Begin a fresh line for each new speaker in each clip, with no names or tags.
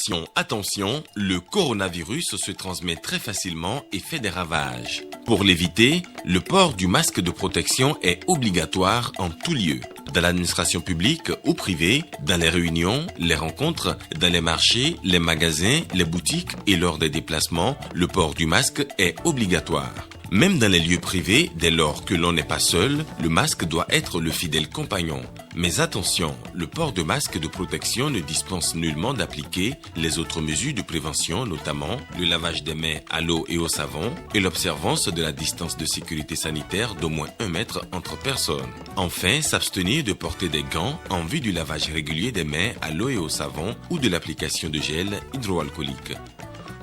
Attention, attention, le coronavirus se transmet très facilement et fait des ravages. Pour l'éviter, le port du masque de protection est obligatoire en tout lieu. Dans l'administration publique ou privée, dans les réunions, les rencontres, dans les marchés, les magasins, les boutiques et lors des déplacements, le port du masque est obligatoire. Même dans les lieux privés, dès lors que l'on n'est pas seul, le masque doit être le fidèle compagnon. Mais attention, le port de masque de protection ne dispense nullement d'appliquer les autres mesures de prévention, notamment le lavage des mains à l'eau et au savon et l'observance de la distance de sécurité sanitaire d'au moins 1 mètre entre personnes. Enfin, s'abstenir de porter des gants en vue du lavage régulier des mains à l'eau et au savon ou de l'application de gel hydroalcoolique.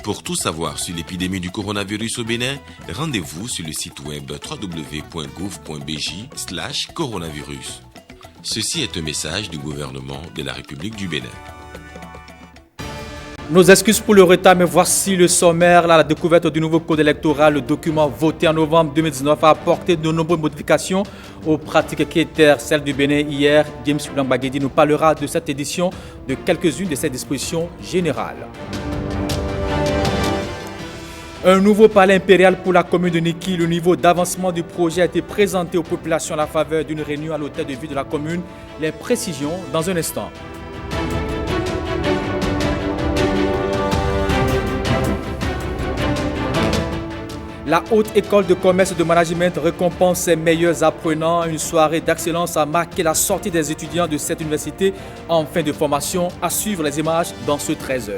Pour tout savoir sur l'épidémie du coronavirus au Bénin, rendez-vous sur le site web www.gouv.bj/coronavirus. Ceci est un message du gouvernement de la République du Bénin.
Nos excuses pour le retard, mais voici le sommaire. La découverte du nouveau code électoral, le document voté en novembre 2019, a apporté de nombreuses modifications aux pratiques qui étaient celles du Bénin hier. James Blambagedi nous parlera de cette édition, de quelques-unes de ces dispositions générales. Un nouveau palais impérial pour la commune de Niki. Le niveau d'avancement du projet a été présenté aux populations à la faveur d'une réunion à l'hôtel de ville de la commune. Les précisions dans un instant. La Haute École de Commerce et de Management récompense ses meilleurs apprenants. Une soirée d'excellence a marqué la sortie des étudiants de cette université en fin de formation. À suivre les images dans ce 13h.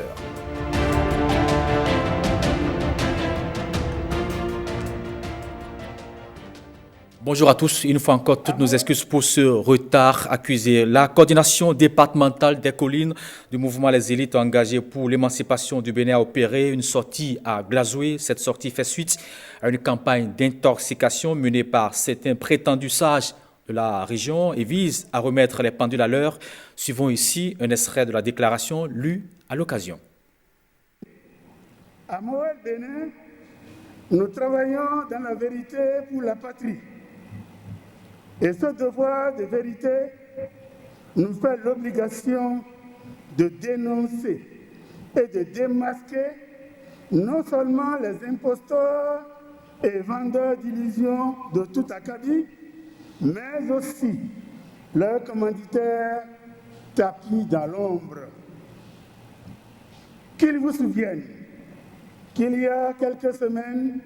Bonjour à tous, une fois encore, toutes nos excuses pour ce retard accusé. La coordination départementale des collines du mouvement Les Élites engagé pour l'émancipation du Bénin a opéré une sortie à Glazoué. Cette sortie fait suite à une campagne d'intoxication menée par certains prétendus sages de la région et vise à remettre les pendules à l'heure. Suivons ici un extrait de la déclaration lue à l'occasion.
À Moël Bénin, nous travaillons dans la vérité pour la patrie. Et ce devoir de vérité nous fait l'obligation de dénoncer et de démasquer non seulement les imposteurs et vendeurs d'illusions de tout acabit, mais aussi leurs commanditaires tapis dans l'ombre. Qu'ils vous souviennent qu'il y a quelques semaines,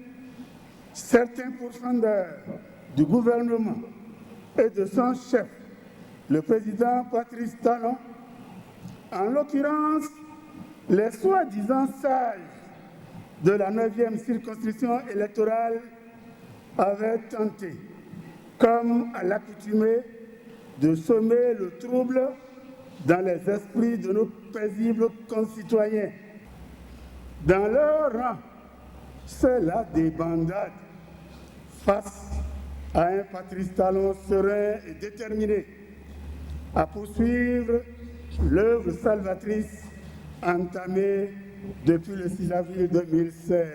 certains pourfendeurs du gouvernement et de son chef, le président Patrice Talon, en l'occurrence les soi-disant sages de la 9e circonscription électorale, avaient tenté, comme à l'accoutumée, de semer le trouble dans les esprits de nos paisibles concitoyens. Dans leur rang, c'est la débandade face à un Patrice Talon serein et déterminé à poursuivre l'œuvre salvatrice entamée depuis le 6 avril 2016.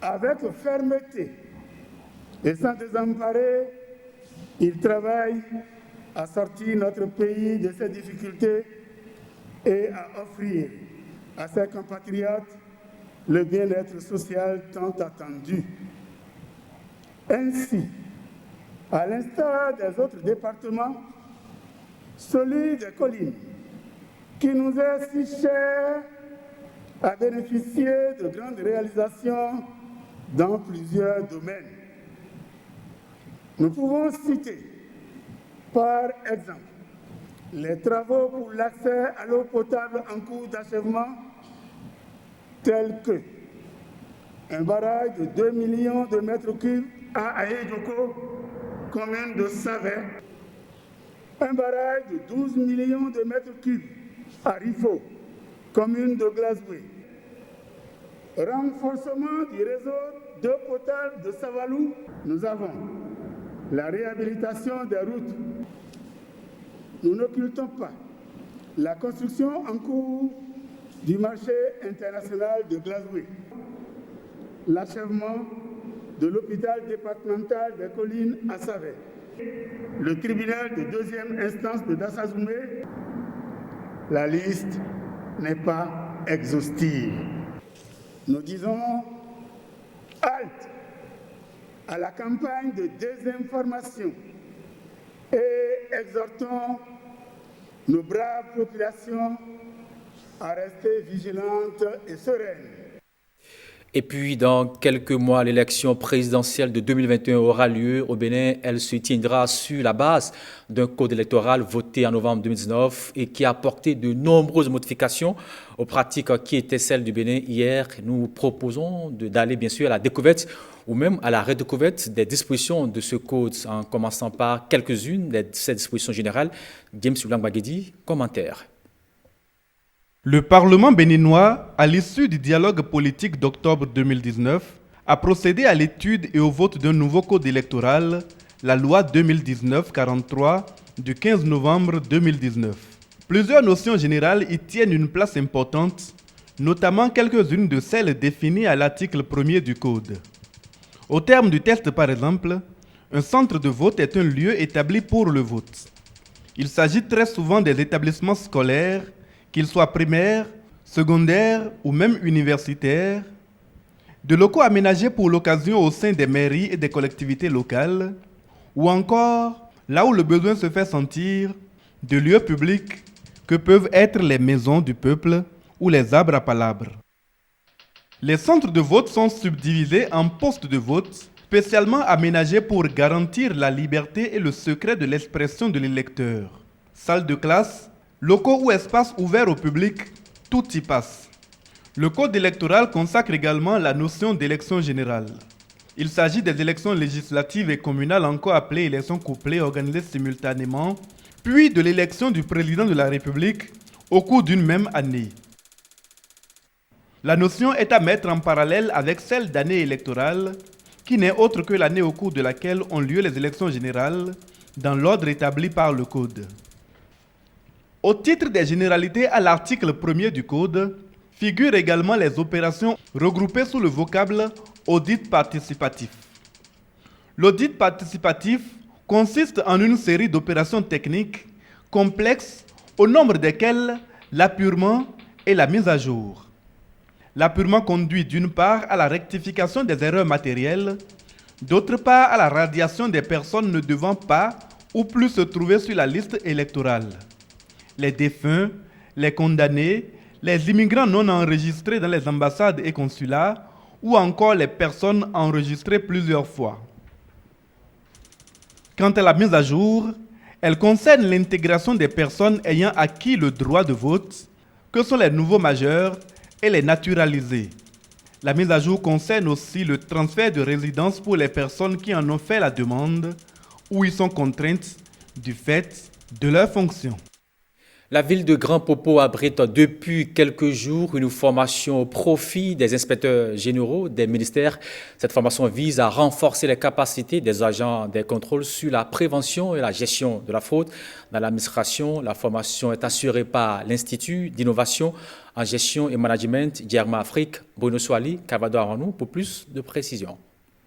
Avec fermeté et sans désemparer, il travaille à sortir notre pays de ses difficultés et à offrir à ses compatriotes le bien-être social tant attendu. Ainsi, à l'instar des autres départements, celui des collines, qui nous est si cher, a bénéficié de grandes réalisations dans plusieurs domaines. Nous pouvons citer, par exemple, les travaux pour l'accès à l'eau potable en cours d'achèvement, tels que un barrage de 2 millions de mètres cubes à Aédoko, commune de Savet, un barrage de 12 millions de mètres cubes à Rifo, commune de Glazoué, renforcement du réseau d'eau potable de Savalou. Nous avons la réhabilitation des routes. Nous n'occultons pas la construction en cours du marché international de Glazoué, l'achèvement de l'hôpital départemental des collines à Savet, le tribunal de 2e instance de Dassazoumé, La liste n'est pas exhaustive. Nous disons halte à la campagne de désinformation et exhortons nos braves populations à rester vigilantes et sereines.
Et puis, dans quelques mois, l'élection présidentielle de 2021 aura lieu au Bénin. Elle se tiendra sur la base d'un code électoral voté en novembre 2019 et qui a apporté de nombreuses modifications aux pratiques qui étaient celles du Bénin hier. Nous proposons d'aller bien sûr à la découverte ou même à la redécouverte des dispositions de ce code, en commençant par quelques-unes de ces dispositions générales. James Blanc-Baguedi, commentaire.
Le Parlement béninois, à l'issue du dialogue politique d'octobre 2019, a procédé à l'étude et au vote d'un nouveau code électoral, la loi 2019-43 du 15 novembre 2019. Plusieurs notions générales y tiennent une place importante, notamment quelques-unes de celles définies à l'article 1er du code. Au terme du test, par exemple, un centre de vote est un lieu établi pour le vote. Il s'agit très souvent des établissements scolaires, qu'ils soient primaires, secondaires ou même universitaires, de locaux aménagés pour l'occasion au sein des mairies et des collectivités locales, ou encore, là où le besoin se fait sentir, de lieux publics que peuvent être les maisons du peuple ou les arbres à palabres. Les centres de vote sont subdivisés en postes de vote spécialement aménagés pour garantir la liberté et le secret de l'expression de l'électeur. Salles de classe, locaux ou espaces ouverts au public, tout y passe. Le code électoral consacre également la notion d'élection générale. Il s'agit des élections législatives et communales, encore appelées élections couplées organisées simultanément, puis de l'élection du président de la République au cours d'une même année. La notion est à mettre en parallèle avec celle d'année électorale, qui n'est autre que l'année au cours de laquelle ont lieu les élections générales, dans l'ordre établi par le Code. Au titre des généralités à l'article 1er du Code, figurent également les opérations regroupées sous le vocable audit participatif. L'audit participatif consiste en une série d'opérations techniques complexes au nombre desquelles l'appurement et la mise à jour. L'appurement conduit d'une part à la rectification des erreurs matérielles, d'autre part à la radiation des personnes ne devant pas ou plus se trouver sur la liste électorale. Les défunts, les condamnés, les immigrants non enregistrés dans les ambassades et consulats ou encore les personnes enregistrées plusieurs fois. Quant à la mise à jour, elle concerne l'intégration des personnes ayant acquis le droit de vote, que sont les nouveaux majeurs et les naturalisés. La mise à jour concerne aussi le transfert de résidence pour les personnes qui en ont fait la demande ou y sont contraintes du fait de leur fonction.
La ville de Grand Popo abrite depuis quelques jours une formation au profit des inspecteurs généraux des ministères. Cette formation vise à renforcer les capacités des agents des contrôles sur la prévention et la gestion de la fraude. Dans l'administration, la formation est assurée par l'Institut d'innovation en gestion et management d'Ierma Afrique. Bruno Soali, Cavado Aranou, pour plus de précisions.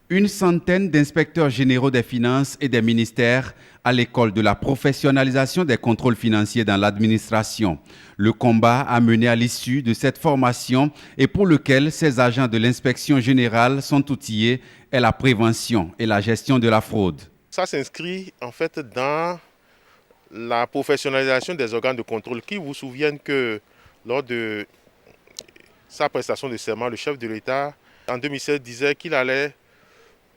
Une centaine d'inspecteurs généraux des finances et des ministères à l'école de la professionnalisation des contrôles financiers dans l'administration. Le combat a mené à l'issue de cette formation et pour lequel ces agents de l'inspection générale sont outillés est la prévention et la gestion de la fraude.
Ça s'inscrit en fait dans la professionnalisation des organes de contrôle qui vous souviennent que lors de sa prestation de serment, le chef de l'État en 2016 disait qu'il allait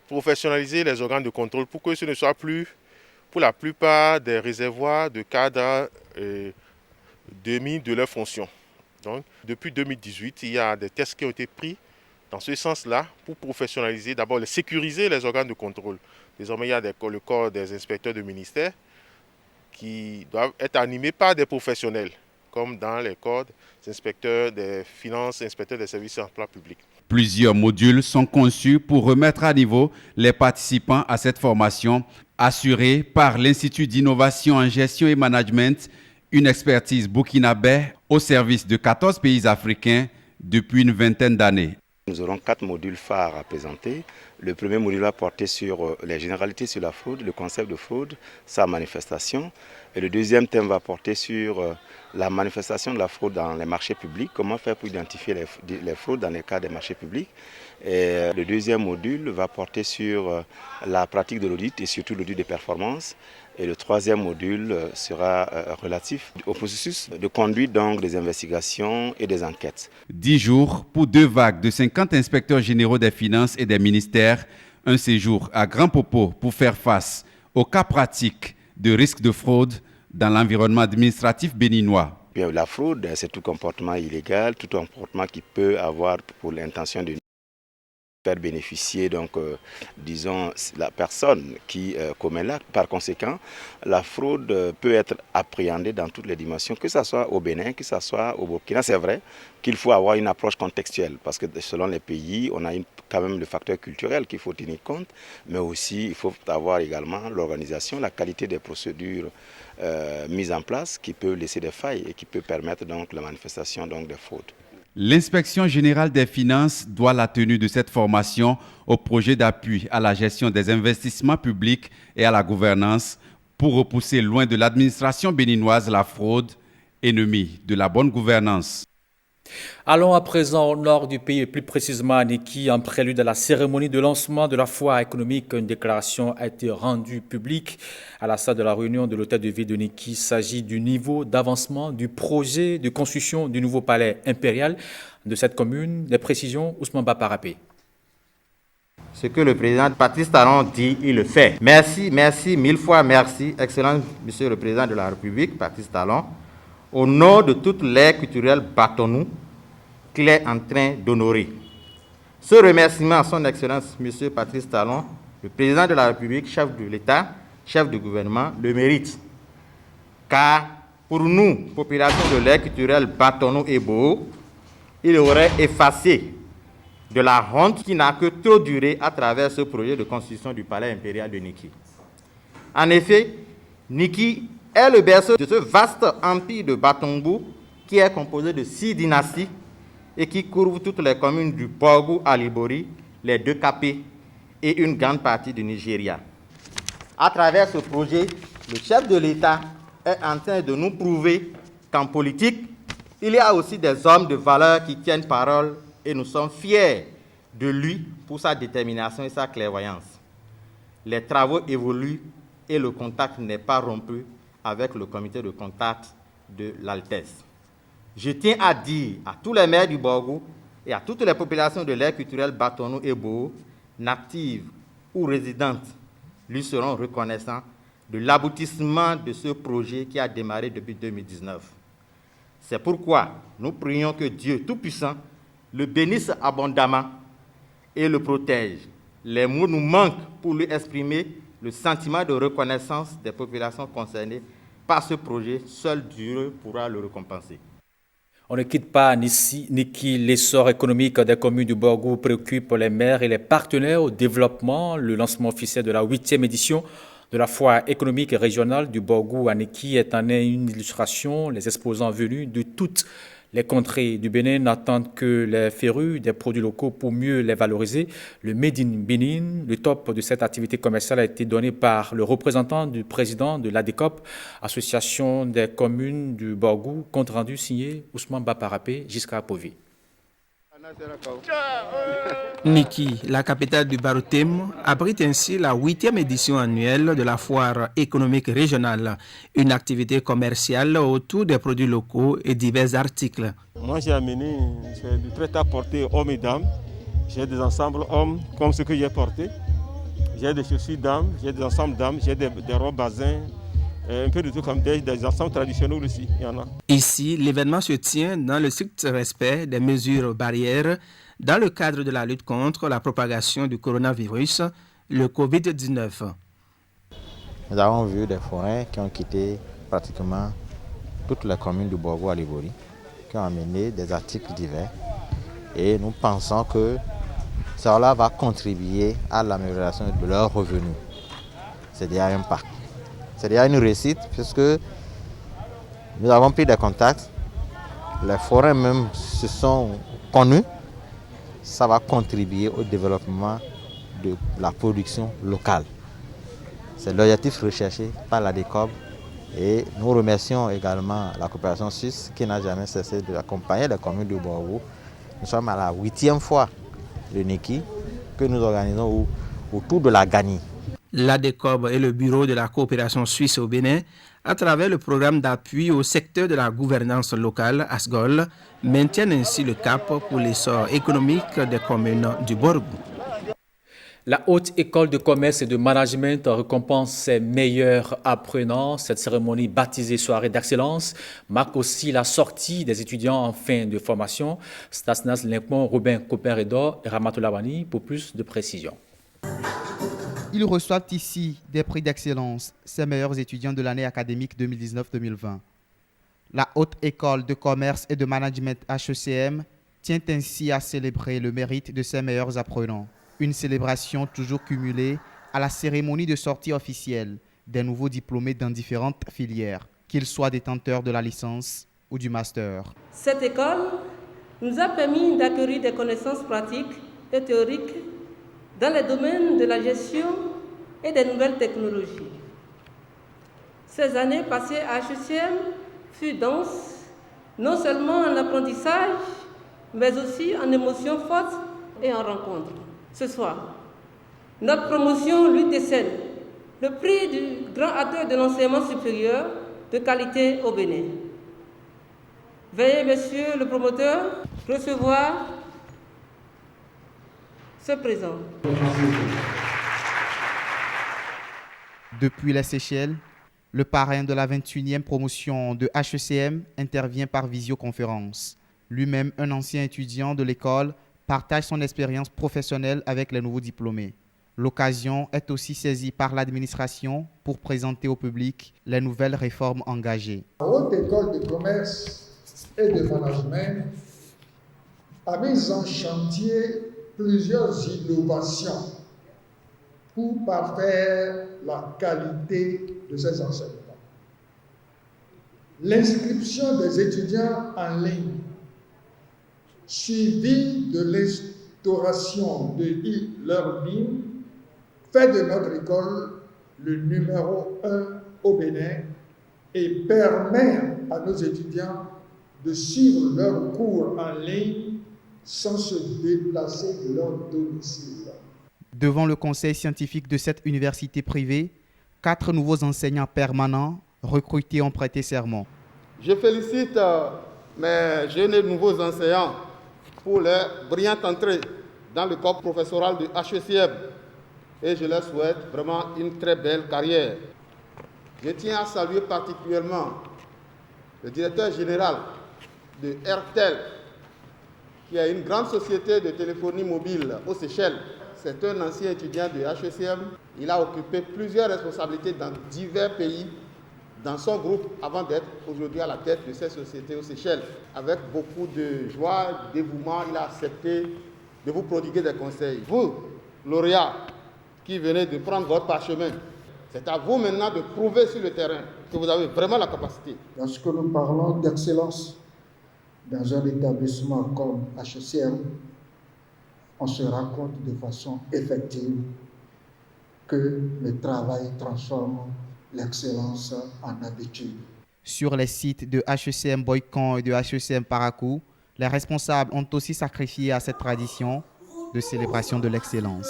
professionnaliser les organes de contrôle pour que ce ne soit plus, pour la plupart des réservoirs de cadres démis de leurs fonctions. Donc, depuis 2018, il y a des tests qui ont été pris dans ce sens-là pour professionnaliser, d'abord sécuriser les organes de contrôle. Désormais, il y a le corps des inspecteurs de ministère qui doivent être animés par des professionnels, comme dans les corps des inspecteurs des finances, inspecteurs des services et emploi public.
Plusieurs modules sont conçus pour remettre à niveau les participants à cette formation, assurée par l'Institut d'innovation en gestion et management, une expertise burkinabé au service de 14 pays africains depuis une vingtaine d'années.
Nous aurons 4 modules phares à présenter. Le premier module va porter sur les généralités sur la fraude, le concept de fraude, sa manifestation. Et le deuxième thème va porter sur la manifestation de la fraude dans les marchés publics, comment faire pour identifier les fraudes dans les cas des marchés publics. Et le deuxième module va porter sur la pratique de l'audit et surtout l'audit des performances. Et le troisième module sera relatif au processus de conduite donc des investigations et des enquêtes.
10 jours pour 2 vagues de 50 inspecteurs généraux des finances et des ministères. Un séjour à Grand Popo pour faire face aux cas pratiques de risque de fraude dans l'environnement administratif béninois.
Bien, la fraude, c'est tout comportement illégal, tout comportement qui peut avoir pour l'intention de faire bénéficier donc, disons, la personne qui commet l'acte. Par conséquent, la fraude peut être appréhendée dans toutes les dimensions, que ce soit au Bénin, que ce soit au Burkina. C'est vrai qu'il faut avoir une approche contextuelle, parce que selon les pays, on a quand même le facteur culturel qu'il faut tenir compte, mais aussi il faut avoir également l'organisation, la qualité des procédures mises en place qui peut laisser des failles et qui peut permettre donc la manifestation donc, des fraudes.
L'Inspection générale des finances doit la tenue de cette formation au projet d'appui à la gestion des investissements publics et à la gouvernance pour repousser loin de l'administration béninoise la fraude, ennemie de la bonne gouvernance.
Allons à présent au nord du pays, et plus précisément à Niki. En prélude à la cérémonie de lancement de la foire économique, une déclaration a été rendue publique à la salle de la réunion de l'hôtel de ville de Niki. Il s'agit du niveau d'avancement du projet de construction du nouveau palais impérial de cette commune. Les précisions, Ousmane Baparapé.
Ce que le président Patrice Talon dit, il le fait. Merci, mille fois merci, excellent monsieur le président de la République, Patrice Talon. Au nom de toute l'ère culturelle Bâtonnou, qu'il est en train d'honorer. Ce remerciement à son Excellence, M. Patrice Talon, le président de la République, chef de l'État, chef du gouvernement, le mérite. Car pour nous, population de l'ère culturelle Bâtonnou et Boho, il aurait effacé de la honte qui n'a que trop duré à travers ce projet de construction du palais impérial de Niki. En effet, Niki est le berceau de ce vaste empire de Batongbou qui est composé de 6 dynasties et qui couvre toutes les communes du Borgou à Libori, les 2 Kapé et une grande partie du Nigeria. À travers ce projet, le chef de l'État est en train de nous prouver qu'en politique, il y a aussi des hommes de valeur qui tiennent parole et nous sommes fiers de lui pour sa détermination et sa clairvoyance. Les travaux évoluent et le contact n'est pas rompu avec le comité de contact de l'Altesse. Je tiens à dire à tous les maires du Borgou et à toutes les populations de l'ère culturelle Bâtonnou et Boho, natives ou résidentes, lui seront reconnaissants de l'aboutissement de ce projet qui a démarré depuis 2019. C'est pourquoi nous prions que Dieu Tout-Puissant le bénisse abondamment et le protège. Les mots nous manquent pour lui exprimer le sentiment de reconnaissance des populations concernées par ce projet. Seul Dieu pourra le récompenser.
On ne quitte pas Niki. L'essor économique des communes du Borgou préoccupe les maires et les partenaires au développement. Le lancement officiel de la 8e édition de la foire économique régionale du Borgou à Niki est en une illustration. Les exposants venus de toutes les contrées du Bénin n'attendent que les férus des produits locaux pour mieux les valoriser. Le Made in Bénin, le top de cette activité commerciale, a été donné par le représentant du président de l'ADECOP, Association des communes du Borgou, compte rendu signé Ousmane Baparapé, Giscard Povy.
Niki, la capitale du Barotem, abrite ainsi la 8e édition annuelle de la foire économique régionale, une activité commerciale autour des produits locaux et divers articles.
Moi j'ai amené du prêt-à-porter hommes et dames. J'ai des ensembles hommes comme ce que j'ai porté. J'ai des chaussures dames, j'ai des ensembles dames, j'ai des robes bazins. Un peu de tout comme des ensembles traditionnels aussi, il y en a.
Ici, l'événement se tient dans le strict respect des mesures barrières dans le cadre de la lutte contre la propagation du coronavirus, le Covid-19.
Nous avons vu des forains qui ont quitté pratiquement toutes les communes du Borgou à Libori, qui ont amené des articles divers. Et nous pensons que cela va contribuer à l'amélioration de leurs revenus. C'est déjà un pas. C'est déjà une réussite puisque nous avons pris des contacts. Les forains même se sont connus. Ça va contribuer au développement de la production locale. C'est l'objectif recherché par l'ADECOP Et nous remercions également la coopération suisse qui n'a jamais cessé d'accompagner les communes de Borgo. Nous sommes à la 8e fois de Neki que nous organisons autour de la Gani.
L'ADECOB est le bureau de la coopération suisse au Bénin, à travers le programme d'appui au secteur de la gouvernance locale, ASGOL, maintiennent ainsi le cap pour l'essor économique des communes du Borgo.
La Haute École de commerce et de management récompense ses meilleurs apprenants. Cette cérémonie baptisée Soirée d'excellence marque aussi la sortie des étudiants en fin de formation. Stasnas Linkmon, Robin Copin-Redor et Ramatoula Wani pour plus de précisions.
Ils reçoivent ici des prix d'excellence, ces meilleurs étudiants de l'année académique 2019-2020. La Haute École de commerce et de management HECM tient ainsi à célébrer le mérite de ses meilleurs apprenants. Une célébration toujours cumulée à la cérémonie de sortie officielle des nouveaux diplômés dans différentes filières, qu'ils soient détenteurs de la licence ou du master.
Cette école nous a permis d'acquérir des connaissances pratiques et théoriques dans les domaines de la gestion et des nouvelles technologies. Ces années passées à HECM furent denses, non seulement en apprentissage, mais aussi en émotions fortes et en rencontres. Ce soir, notre promotion lui décerne le prix du grand acteur de l'enseignement supérieur de qualité au Bénin. Veuillez, monsieur le promoteur, recevoir ce présent.
Depuis les Seychelles, le parrain de la 21e promotion de HECM intervient par visioconférence. Lui-même, un ancien étudiant de l'école, partage son expérience professionnelle avec les nouveaux diplômés. L'occasion est aussi saisie par l'administration pour présenter au public les nouvelles réformes engagées.
La Haute École de commerce et de management a mis en chantier plusieurs innovations pour parfaire la qualité de ces enseignements. L'inscription des étudiants en ligne, suivi de l'instauration de e-learning, fait de notre école le numéro 1 au Bénin et permet à nos étudiants de suivre leurs cours en ligne sans se déplacer de leur domicile.
Devant le conseil scientifique de cette université privée, 4 nouveaux enseignants permanents recrutés ont prêté serment.
Je félicite mes jeunes et nouveaux enseignants pour leur brillante entrée dans le corps professoral de HECM et je leur souhaite vraiment une très belle carrière. Je tiens à saluer particulièrement le directeur général de Airtel, qui a une grande société de téléphonie mobile aux Seychelles. C'est un ancien étudiant de HECM. Il a occupé plusieurs responsabilités dans divers pays dans son groupe avant d'être aujourd'hui à la tête de cette société aux Seychelles. Avec beaucoup de joie, dévouement, il a accepté de vous prodiguer des conseils. Vous, lauréats, qui venez de prendre votre parchemin, c'est à vous maintenant de prouver sur le terrain que vous avez vraiment la capacité.
Lorsque nous parlons d'excellence dans un établissement comme HECM, on se rend compte de façon effective que le travail transforme l'excellence en habitude.
Sur les sites de HECM Boycon et de HECM Parakou, les responsables ont aussi sacrifié à cette tradition de célébration de l'excellence.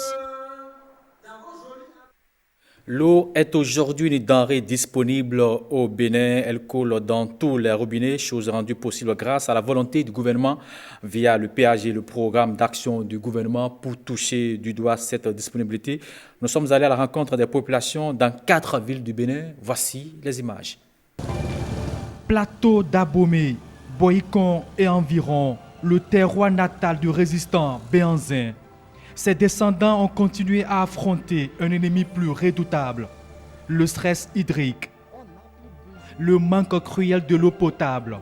L'eau est aujourd'hui une denrée disponible au Bénin. Elle coule dans tous les robinets, chose rendue possible grâce à la volonté du gouvernement via le PAG, le programme d'action du gouvernement pour toucher du doigt cette disponibilité. Nous sommes allés à la rencontre des populations dans 4 villes du Bénin. Voici les images.
Plateau d'Abomey, Boycon et environ, le terroir natal du résistant Béanzin. Ses descendants ont continué à affronter un ennemi plus redoutable, le stress hydrique, le manque cruel de l'eau potable.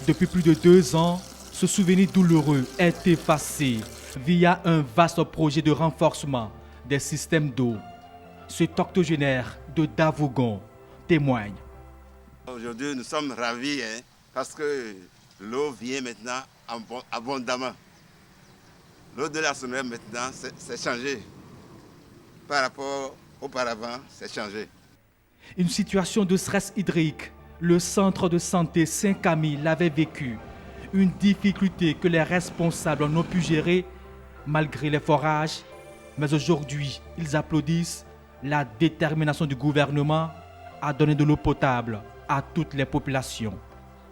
Depuis plus de 2 ans, ce souvenir douloureux est effacé via un vaste projet de renforcement des systèmes d'eau. Cet octogénaire de Davougon témoigne.
Aujourd'hui, nous sommes ravis parce que l'eau vient maintenant abondamment. L'eau de la Sonore maintenant, c'est changé. Par rapport auparavant, c'est changé.
Une situation de stress hydrique. Le centre de santé Saint-Camille l'avait vécu. Une difficulté que les responsables n'ont pu gérer malgré les forages. Mais aujourd'hui, ils applaudissent la détermination du gouvernement à donner de l'eau potable à toutes les populations.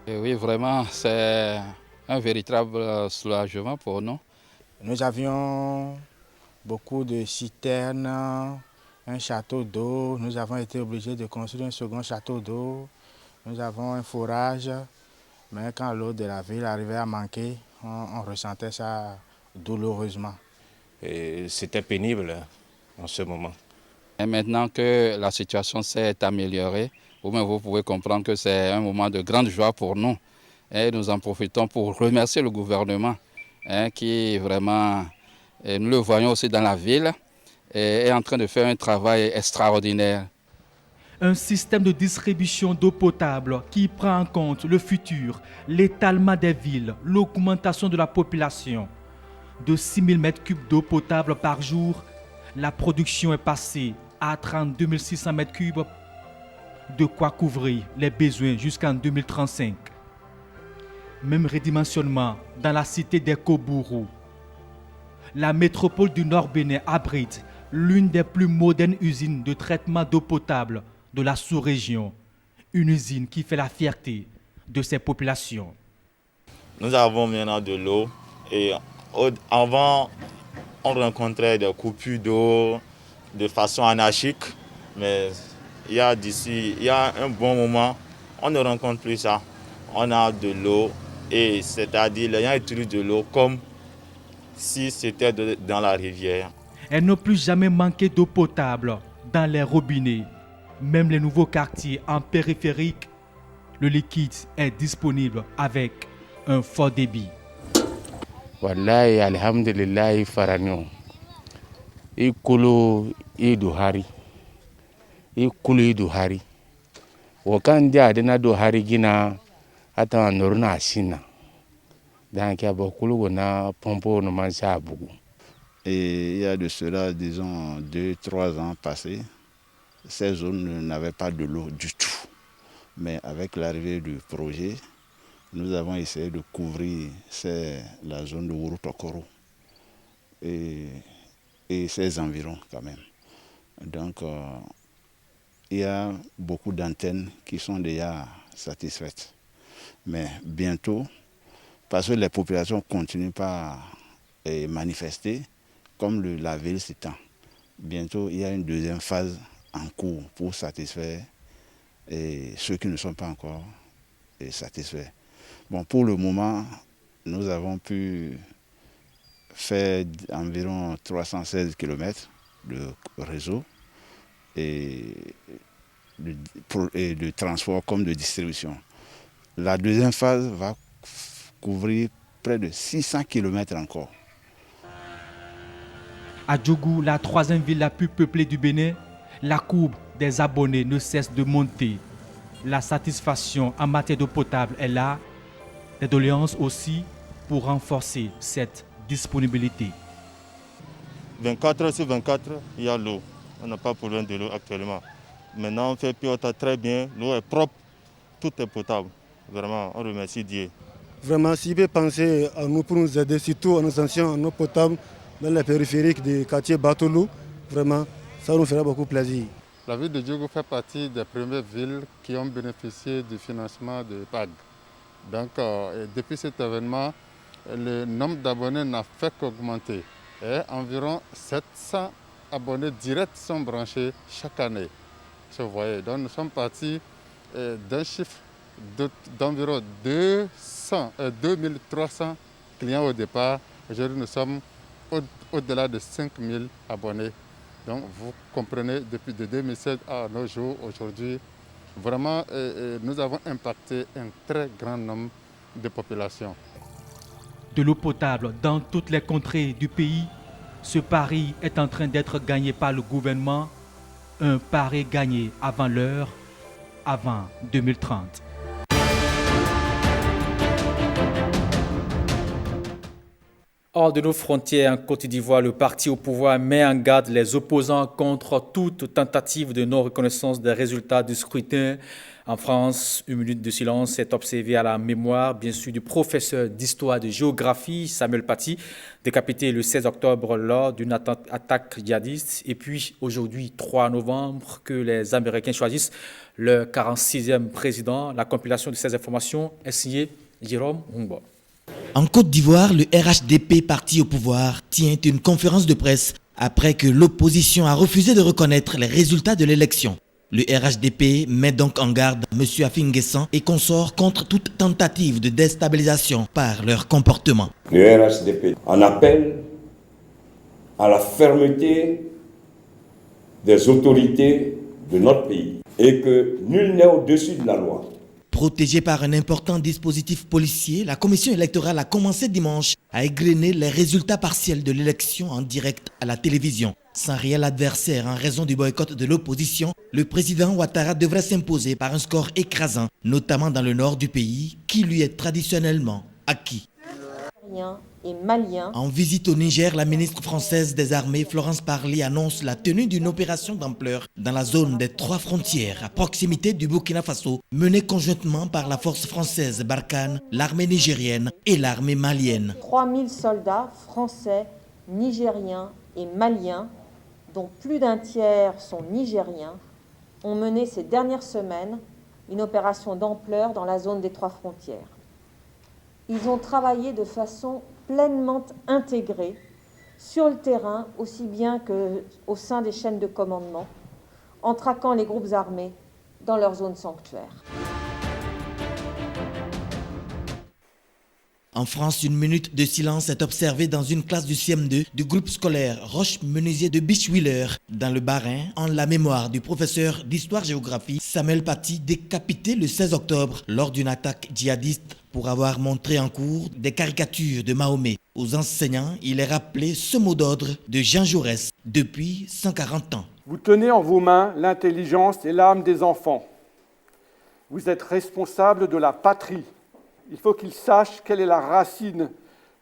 Et oui, vraiment, c'est un véritable soulagement pour nous.
Nous avions beaucoup de citernes, un château d'eau. Nous avons été obligés de construire un second château d'eau. Nous avons un forage. Mais quand l'eau de la ville arrivait à manquer, on ressentait ça douloureusement.
C'était pénible en ce moment.
Et maintenant que la situation s'est améliorée, vous pouvez comprendre que c'est un moment de grande joie pour nous. Et nous en profitons pour remercier le gouvernement qui vraiment, nous le voyons aussi dans la ville, est en train de faire un travail extraordinaire.
Un système de distribution d'eau potable qui prend en compte le futur, l'étalement des villes, l'augmentation de la population. De 6 000 m3 d'eau potable par jour, la production est passée à 32 600 m3, de quoi couvrir les besoins jusqu'en 2035. Même redimensionnement dans la cité des Kobourou. La métropole du Nord Bénin abrite l'une des plus modernes usines de traitement d'eau potable de la sous-région. Une usine qui fait la fierté de ses populations.
Nous avons maintenant de l'eau et avant, on rencontrait des coupures d'eau de façon anarchique, mais il y a un bon moment, on ne rencontre plus ça. On a de l'eau, et c'est-à-dire les gens utilisent de l'eau comme si c'était dans la rivière.
Elles n'ont plus jamais manqué d'eau potable dans les robinets. Même les nouveaux quartiers en périphérique, le liquide est disponible avec un fort débit.
Wallahi alhamdulillah faranyo ikulu iduhari wakandi adena duhari gina ata noruna asina donc ya bokulu na pompo no mansa bugu.
Et il y a de cela, disons, 2-3 ans passés, ces zones n'avaient pas de l'eau du tout. Mais avec l'arrivée du projet, nous avons essayé de couvrir la zone de Wurutokoro et ses environs quand même. Donc, il y a beaucoup d'antennes qui sont déjà satisfaites. Mais bientôt, parce que les populations continuent par manifester, comme la ville s'étend, bientôt il y a une deuxième phase en cours pour satisfaire ceux qui ne sont pas encore satisfaits. Bon, pour le moment, nous avons pu faire environ 316 km de réseau et de transport comme de distribution. La deuxième phase va couvrir près de 600 km encore.
À Djougou, la troisième ville la plus peuplée du Bénin, la courbe des abonnés ne cesse de monter. La satisfaction en matière d'eau potable est là. Des doléances aussi pour renforcer cette disponibilité.
24 heures sur 24, il y a l'eau. On n'a pas besoin de l'eau actuellement. Maintenant, on fait Piota très bien. L'eau est propre, tout est potable. Vraiment, on remercie Dieu.
Vraiment, s'il peut penser à nous pour nous aider, surtout à nos anciens en eau potable, dans les périphériques du quartier Batolou, vraiment, ça nous fera beaucoup plaisir.
La ville de Djougou fait partie des premières villes qui ont bénéficié du financement de PAG. Donc, depuis cet événement, le nombre d'abonnés n'a fait qu'augmenter. Et environ 700 abonnés directs sont branchés chaque année. Vous voyez, donc nous sommes partis d'un chiffre d'environ 2300 clients au départ. Aujourd'hui, nous sommes au-delà de 5000 abonnés. Donc, vous comprenez, depuis 2016 à nos jours, aujourd'hui, vraiment, nous avons impacté un très grand nombre de populations.
De l'eau potable dans toutes les contrées du pays, ce pari est en train d'être gagné par le gouvernement. Un pari gagné avant l'heure, avant 2030.
Hors de nos frontières, en Côte d'Ivoire, le parti au pouvoir met en garde les opposants contre toute tentative de non-reconnaissance des résultats du scrutin. En France, une minute de silence est observée à la mémoire, bien sûr, du professeur d'histoire de géographie, Samuel Paty, décapité le 16 octobre lors d'une attaque djihadiste. Et puis, aujourd'hui, 3 novembre, que les Américains choisissent leur 46e président. La compilation de ces informations est signée Jérôme Humbo.
En Côte d'Ivoire, le RHDP, parti au pouvoir, tient une conférence de presse après que l'opposition a refusé de reconnaître les résultats de l'élection. Le RHDP met donc en garde M. Afinguessan et consorts contre toute tentative de déstabilisation par leur comportement.
Le RHDP en appelle à la fermeté des autorités de notre pays et que nul n'est au-dessus de la loi.
Protégée par un important dispositif policier, la commission électorale a commencé dimanche à égrener les résultats partiels de l'élection en direct à la télévision. Sans réel adversaire en raison du boycott de l'opposition, le président Ouattara devrait s'imposer par un score écrasant, notamment dans le nord du pays, qui lui est traditionnellement acquis.
Et malien.
En visite au Niger, la ministre française des Armées, Florence Parly, annonce la tenue d'une opération d'ampleur dans la zone des 3 frontières, à proximité du Burkina Faso, menée conjointement par la force française Barkhane, l'armée nigérienne et l'armée malienne.
3000 soldats français, nigériens et maliens, dont plus d'un tiers sont nigériens, ont mené ces dernières semaines une opération d'ampleur dans la zone des 3 frontières. Ils ont travaillé de façon pleinement intégrée sur le terrain, aussi bien qu'au sein des chaînes de commandement, en traquant les groupes armés dans leur zone sanctuaire.
En France, une minute de silence est observée dans une classe du CM2 du groupe scolaire Roche-Menuisier de Bichwiller, dans le Bas-Rhin, en la mémoire du professeur d'histoire-géographie Samuel Paty, décapité le 16 octobre lors d'une attaque djihadiste pour avoir montré en cours des caricatures de Mahomet. Aux enseignants, il est rappelé ce mot d'ordre de Jean Jaurès depuis 140 ans.
Vous tenez en vos mains l'intelligence et l'âme des enfants. Vous êtes responsable de la patrie. Il faut qu'ils sachent quelle est la racine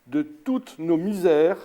de toutes nos misères,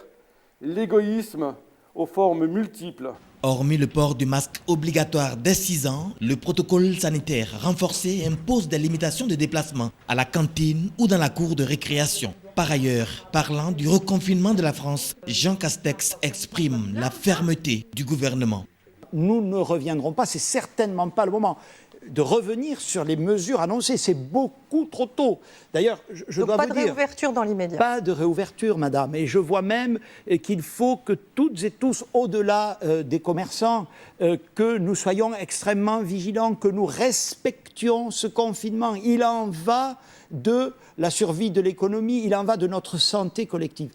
l'égoïsme aux formes multiples.
Hormis le port du masque obligatoire dès 6 ans, le protocole sanitaire renforcé impose des limitations de déplacement à la cantine ou dans la cour de récréation. Par ailleurs, parlant du reconfinement de la France, Jean Castex exprime la fermeté du gouvernement.
Nous ne reviendrons pas, c'est certainement pas le moment de revenir sur les mesures annoncées. C'est beaucoup trop tôt. D'ailleurs, je dois vous dire...
Pas de réouverture dans l'immédiat.
Pas de réouverture, madame. Et je vois même qu'il faut que toutes et tous, au-delà des commerçants, que nous soyons extrêmement vigilants, que nous respections ce confinement. Il en va de la survie de l'économie, il en va de notre santé collective.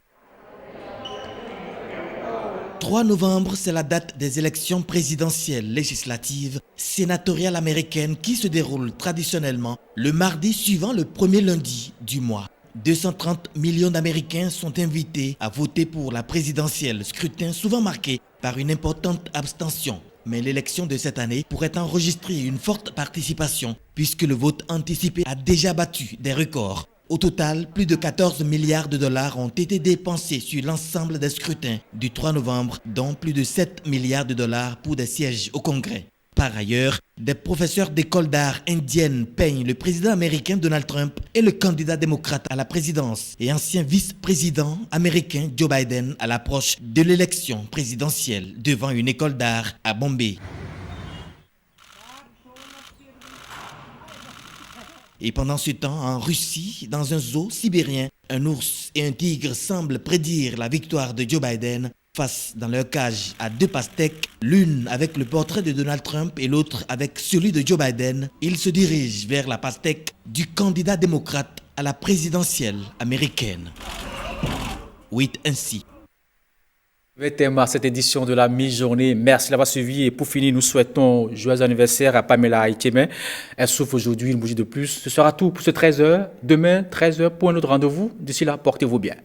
3 novembre, c'est la date des élections présidentielles, législatives, sénatoriales américaines qui se déroulent traditionnellement le mardi suivant le premier lundi du mois. 230 millions d'Américains sont invités à voter pour la présidentielle, scrutin souvent marqué par une importante abstention. Mais l'élection de cette année pourrait enregistrer une forte participation puisque le vote anticipé a déjà battu des records. Au total, plus de 14 milliards de dollars ont été dépensés sur l'ensemble des scrutins du 3 novembre, dont plus de 7 milliards de dollars pour des sièges au Congrès. Par ailleurs, des professeurs d'écoles d'art indiennes peignent le président américain Donald Trump et le candidat démocrate à la présidence et ancien vice-président américain Joe Biden à l'approche de l'élection présidentielle devant une école d'art à Bombay. Et pendant ce temps, en Russie, dans un zoo sibérien, un ours et un tigre semblent prédire la victoire de Joe Biden face dans leur cage à 2 pastèques, l'une avec le portrait de Donald Trump et l'autre avec celui de Joe Biden. Ils se dirigent vers la pastèque du candidat démocrate à la présidentielle américaine. Oui, ainsi.
Thème à cette édition de la mi-journée. Merci d'avoir suivi. Et pour finir, nous souhaitons joyeux anniversaire à Pamela Ikeme. Elle souffle aujourd'hui une bougie de plus. Ce sera tout pour ce 13h. Demain, 13h pour un autre rendez-vous. D'ici là, portez-vous bien.